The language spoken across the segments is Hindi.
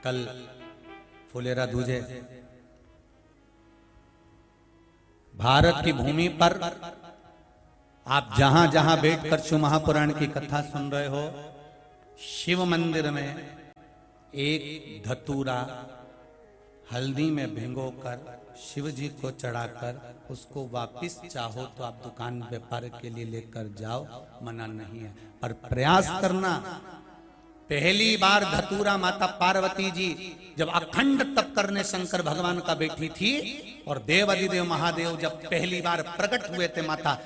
कल फुलेरा दूजे भारत की भूमि पर आप जहां जहां बैठकर शिव महापुराण की कथा सुन रहे हो, शिव मंदिर में एक धतूरा हल्दी में भिगोकर शिव जी को चढ़ाकर उसको वापिस चाहो तो आप दुकान व्यापार के लिए लेकर जाओ, मना नहीं है, पर प्रयास करना। पहली बार धतूरा माता पार्वती जी जब अखंड तप करने शंकर भगवान का बैठी थी और देव अधिदेव महादेव जब पहली बार प्रकट हुए थे माता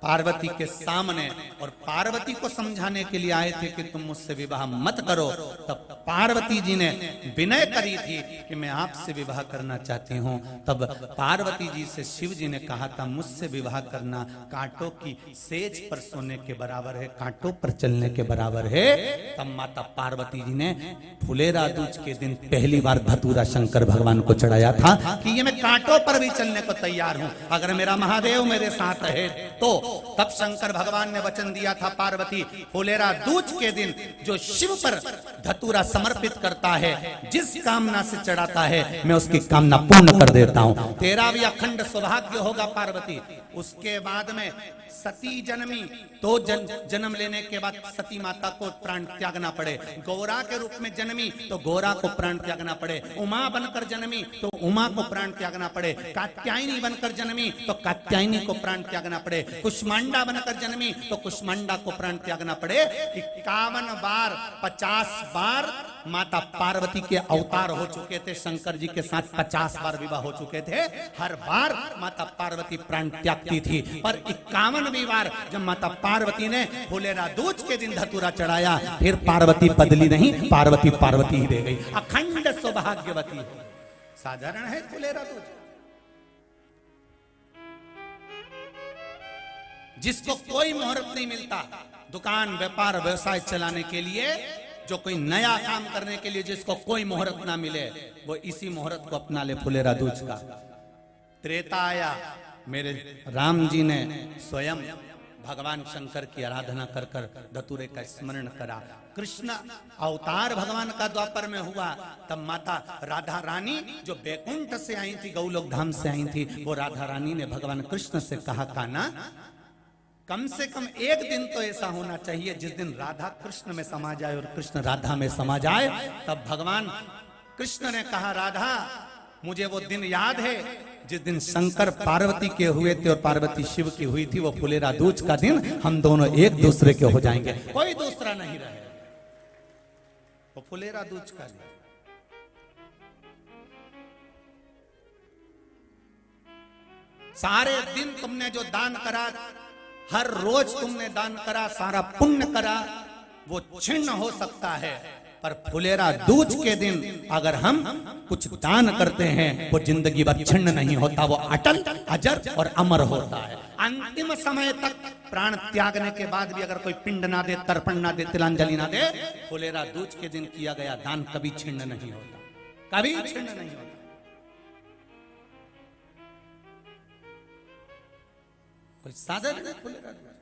पार्वती के सामने और पार्वती को समझाने के लिए आए थे कि तुम मुझसे विवाह मत करो, तब पार्वती जी ने विनय करी थी कि मैं आपसे विवाह करना चाहती हूँ। तब पार्वती जी से शिव जी ने कहा था मुझसे विवाह करना कांटों की सेज पर सोने के बराबर है, कांटों पर चलने के बराबर है। तब माता पार्वती जी ने फुलेरा दूज के दिन पहली बार धतूरा शंकर भगवान को चढ़ाया था कि ये मैं कांटों पर भी चलने को तैयार हूँ, अगर मेरा महादेव मेरे साथ है तो। तब शंकर भगवान ने वचन दिया था पार्वती, फुलेरा दूज के दिन जो शिव पर धतूरा समर्पित करता है, जिस कामना से चढ़ाता है, मैं उसकी कामना पूर्ण कर देता हूं। तेरा भी अखंड सौभाग्य होगा पार्वती। उसके बाद में सती जन्मी तो जन्म लेने के बाद सती माता को प्राण त्यागना पड़े, गौरा के रूप में जन्मी तो गौरा को प्राण त्यागना पड़े, उमा बनकर जन्मी तो उमा को प्राण त्यागना पड़े, कात्यायनी बनकर जन्मी तो कात्यायनी को प्राण त्यागना पड़े, कुष्मांडा बनकर जन्मी तो कुष्मांडा को प्राण त्यागना पड़े। 51 बार 50 बार माता पार्वती के अवतार हो चुके थे, शंकर जी के साथ 50 बार विवाह हो चुके थे, हर बार माता पार्वती प्राण त्यागती थी। पर 51वीं बार जब माता पार्वती ने फुलेरा दूज के दिन धतूरा चढ़ाया, फिर पार्वती बदली नहीं, पार्वती पार्वती ही रह गई, अखंड सौभाग्यवती है। साधारण है फुलेरा दूज, जिसको कोई मुहूर्त नहीं मिलता दुकान व्यापार व्यवसाय चलाने के लिए, जो कोई नया काम करने के लिए जिसको कोई मुहूर्त ना मिले, वो इसी मुहूर्त को अपना ले, फुलेरा दूज का। त्रेता आया, मेरे राम जी ने स्वयं भगवान शंकर की आराधना कर कर धतूरे का स्मरण करा। कृष्ण अवतार भगवान का द्वापर में हुआ, तब माता राधा रानी जो बैकुंठ से आई थी, गौलोक धाम से आई थी, वो राधा रानी ने भगवान कृष्ण से कहा, कान्हा कम से कम एक दिन तो ऐसा होना चाहिए जिस दिन राधा कृष्ण में समा जाए और कृष्ण राधा में समा जाए। तब भगवान कृष्ण ने कहा, राधा मुझे वो दिन याद है जिस दिन शंकर पार्वती के हुए थे और पार्वती शिव की हुई थी, वो फुलेरा दूज का दिन हम दोनों एक दूसरे के हो जाएंगे, कोई दूसरा नहीं रहे, वो फुलेरा दूज का दिन। सारे दिन तुमने जो दान करा, हर रोज तुमने दान करा, सारा पुण्य करा, वो छिन्न हो सकता है, पर फुलेरा दूज के दिन अगर हम कुछ दान करते हैं वो जिंदगी भर छिन्न नहीं होता, वो अटल अजर और अमर होता है। अंतिम समय तक प्राण त्यागने के बाद भी अगर कोई पिंड ना दे, तर्पण ना दे, तिलांजलि ना दे, फुलेरा दूज के दिन किया गया दान कभी छिन्न नहीं होता, कभी छिन्न नहीं होता। कोई साधन है फुलेरा दूज?